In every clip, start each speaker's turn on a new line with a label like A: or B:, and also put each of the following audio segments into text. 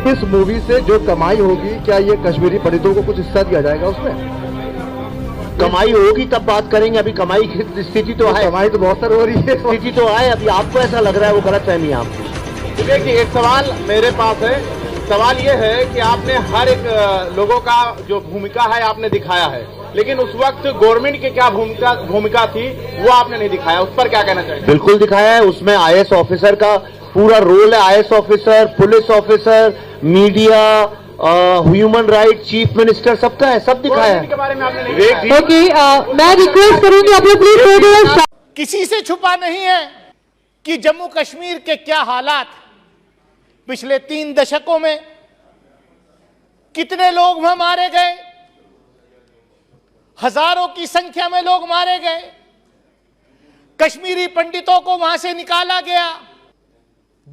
A: इस मूवी से जो कमाई होगी, क्या ये कश्मीरी पंडितों को कुछ हिस्सा दिया जाएगा उसमें?
B: कमाई होगी तब बात करेंगे, अभी कमाई की स्थिति तो है।
A: कमाई तो बहुत सारी हो रही है,
B: स्थिति तो है, अभी आपको ऐसा लग रहा है वो गलत फहमी है आपकी।
C: देखिए, एक सवाल मेरे पास है। सवाल ये है कि आपने हर एक लोगों का जो भूमिका है आपने दिखाया है, लेकिन उस वक्त गवर्नमेंट की क्या भूमिका थी वो आपने नहीं दिखाया। उस पर क्या कहना चाहिए?
B: बिल्कुल दिखाया है, उसमें आईएएस ऑफिसर का पूरा रोल है। IAS officer, police officer, media, human right, chief minister, सबका है, सब दिखाया है।
C: के बारे में आपने नहीं दिखाया।
D: ओके, मैं रिक्वेस्ट करूंगी आप लोग प्लीज।
E: किसी से छुपा नहीं है कि जम्मू कश्मीर के क्या हालात, पिछले 3 दशकों में कितने लोग वहां मारे गए, हजारों की संख्या में लोग मारे गए, कश्मीरी पंडितों को वहां से निकाला गया,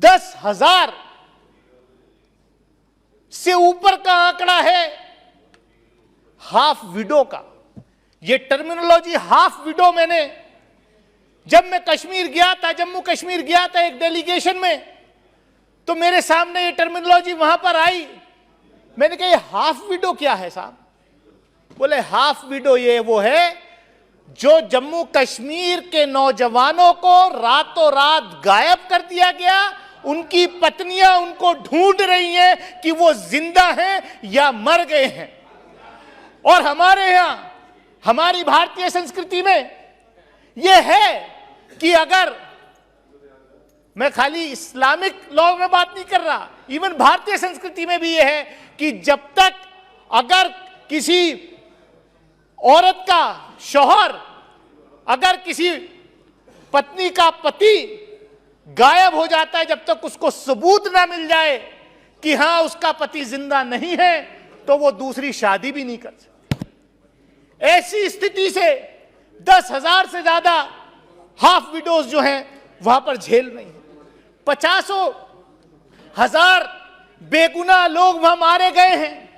E: 10,000 से ऊपर का आंकड़ा है हाफ विडो का। यह टर्मिनोलॉजी हाफ विडो, मैंने जब मैं कश्मीर गया था, जम्मू कश्मीर गया था एक डेलीगेशन में, तो मेरे सामने ये टर्मिनोलॉजी वहां पर आई। मैंने कहा ये हाफ विडो क्या है साहब? बोले हाफ विडो ये वो है जो जम्मू कश्मीर के नौजवानों को रातों रात गायब कर दिया गया, उनकी पत्नियां उनको ढूंढ रही हैं कि वो जिंदा हैं या मर गए हैं। और हमारे यहां, हमारी भारतीय संस्कृति में यह है कि अगर, मैं खाली इस्लामिक लॉ में बात नहीं कर रहा, इवन भारतीय संस्कृति में भी यह है कि जब तक अगर किसी औरत का शौहर, अगर किसी पत्नी का पति गायब हो जाता है, जब तक उसको सबूत ना मिल जाए कि हां उसका पति जिंदा नहीं है, तो वो दूसरी शादी भी नहीं कर सकती। ऐसी स्थिति से 10,000 से ज्यादा हाफ विडोज जो हैं वहां पर झेल रही हैं। 50,000 बेगुनाह लोग वहां मारे गए हैं।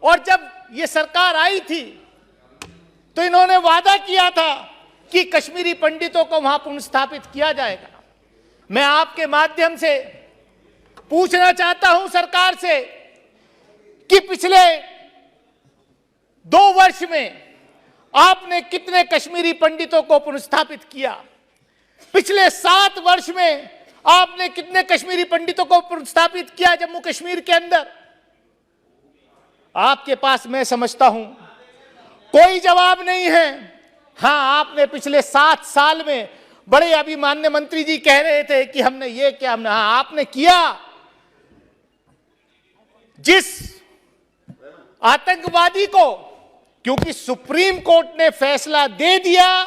E: और जब ये सरकार आई थी तो इन्होंने वादा किया था कि कश्मीरी पंडितों को वहां पुनर्स्थापित किया जाएगा। मैं आपके माध्यम से पूछना चाहता हूं सरकार से कि पिछले 2 वर्ष में आपने कितने कश्मीरी पंडितों को पुनर्स्थापित किया? पिछले 7 वर्ष में आपने कितने कश्मीरी पंडितों को पुनर्स्थापित किया जम्मू कश्मीर के अंदर? आपके पास, मैं समझता हूं, कोई जवाब नहीं है। हां, आपने पिछले 7 साल में, बड़े अभी माननीय मंत्री जी कह रहे थे कि हमने ये किया, हमने, हाँ आपने किया। जिस आतंकवादी को, क्योंकि सुप्रीम कोर्ट ने फैसला दे दिया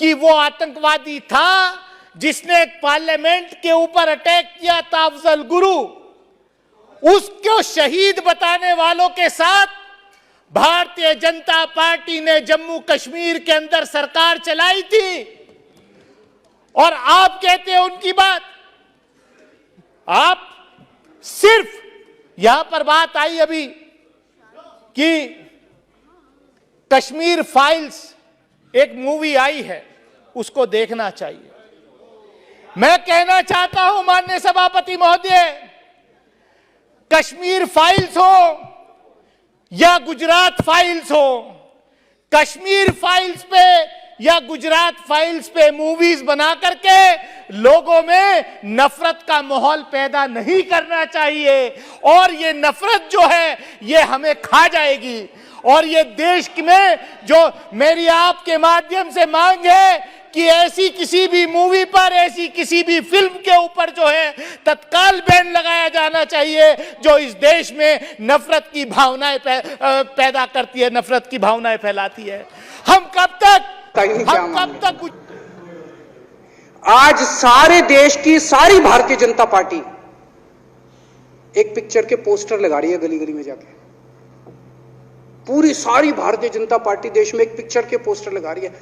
E: कि वो आतंकवादी था जिसने पार्लियामेंट के ऊपर अटैक किया था, अफजल गुरु, उसको शहीद बताने वालों के साथ भारतीय जनता पार्टी ने जम्मू कश्मीर के अंदर सरकार चलाई थी। और आप कहते हैं उनकी बात, आप सिर्फ, यहां पर बात आई अभी कि कश्मीर फाइल्स एक मूवी आई है, उसको देखना चाहिए। मैं कहना चाहता हूं माननीय सभापति महोदय, कश्मीर फाइल्स हो या गुजरात फाइल्स हो, कश्मीर फाइल्स पे या गुजरात फाइल्स पे मूवीज बना करके लोगों में नफरत का माहौल पैदा नहीं करना चाहिए। और ये नफरत जो है ये हमें खा जाएगी। और ये देश में जो मेरी आपके माध्यम से मांग है कि ऐसी किसी भी मूवी पर, ऐसी किसी भी फिल्म के ऊपर जो है तत्काल बैन लगाया जाना चाहिए जो इस देश में नफरत की भावनाएं पैदा करती है, नफरत की भावनाएं फैलाती है। हम कब तक
F: आज सारे देश की सारी भारतीय जनता पार्टी एक पिक्चर के पोस्टर लगा रही है गली गली में जाके। पूरी सारी भारतीय जनता पार्टी देश में एक पिक्चर के पोस्टर लगा रही है।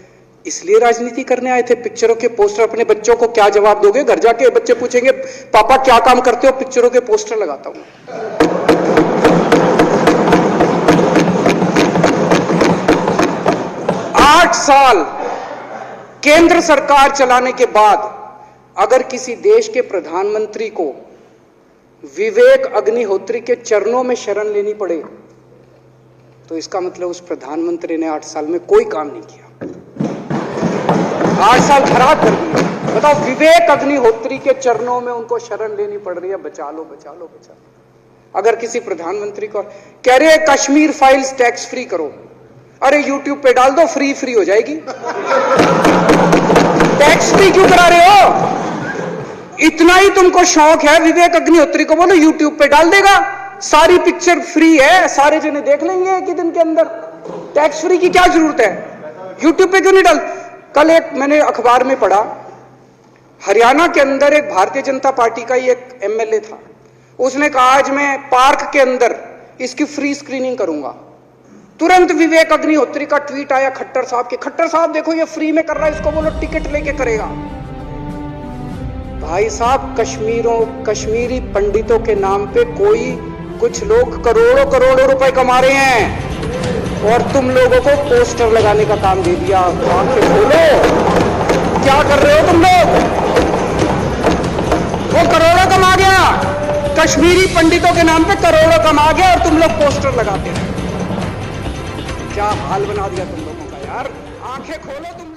F: इसलिए राजनीति करने आए थे? पिक्चरों के पोस्टर, अपने बच्चों को क्या जवाब दोगे? घर जाके बच्चे पूछेंगे पापा क्या काम करते हो? पिक्चरों के पोस्टर लगाता हूं। 8 साल केंद्र सरकार चलाने के बाद अगर किसी देश के प्रधानमंत्री को विवेक अग्निहोत्री के चरणों में शरण लेनी पड़े तो इसका मतलब उस प्रधानमंत्री ने 8 साल में कोई काम नहीं किया, 8 साल खराब कर दिए। बताओ, विवेक अग्निहोत्री के चरणों में उनको शरण लेनी पड़ रही है, बचा लो बचा लो बचा लो। अगर किसी प्रधानमंत्री को कह रहे हैं कश्मीर फाइल्स टैक्स फ्री करो, अरे यूट्यूब पे डाल दो, फ्री हो जाएगी। टैक्स फ्री क्यों करा रहे हो? इतना ही तुमको शौक है, विवेक अग्निहोत्री को बोलो यूट्यूब पे डाल देगा, सारी पिक्चर फ्री है, सारे जने देख लेंगे एक ही दिन के अंदर। टैक्स फ्री की क्या जरूरत है? यूट्यूब पे क्यों नहीं डाल? कल एक मैंने अखबार में पढ़ा, हरियाणा के अंदर एक भारतीय जनता पार्टी का ही एक एमएलए था, उसने कहा आज मैं पार्क के अंदर इसकी फ्री स्क्रीनिंग करूंगा। तुरंत विवेक अग्निहोत्री का ट्वीट आया खट्टर साहब के, खट्टर साहब देखो ये फ्री में कर रहा है, इसको बोलो टिकट लेके करेगा। भाई साहब, कश्मीरी पंडितों के नाम पे कुछ लोग करोड़ों करोड़ों रुपए कमा रहे हैं और तुम लोगों को पोस्टर लगाने का काम दे दिया। आंखें खोलो, क्या कर रहे हो तुम लोग? वो करोड़ों कमा गया, कश्मीरी पंडितों के नाम पे करोड़ों कमा गया और तुम लोग पोस्टर लगाते हैं। क्या हाल बना दिया तुम लोगों का यार, आंखें खोलो तुम।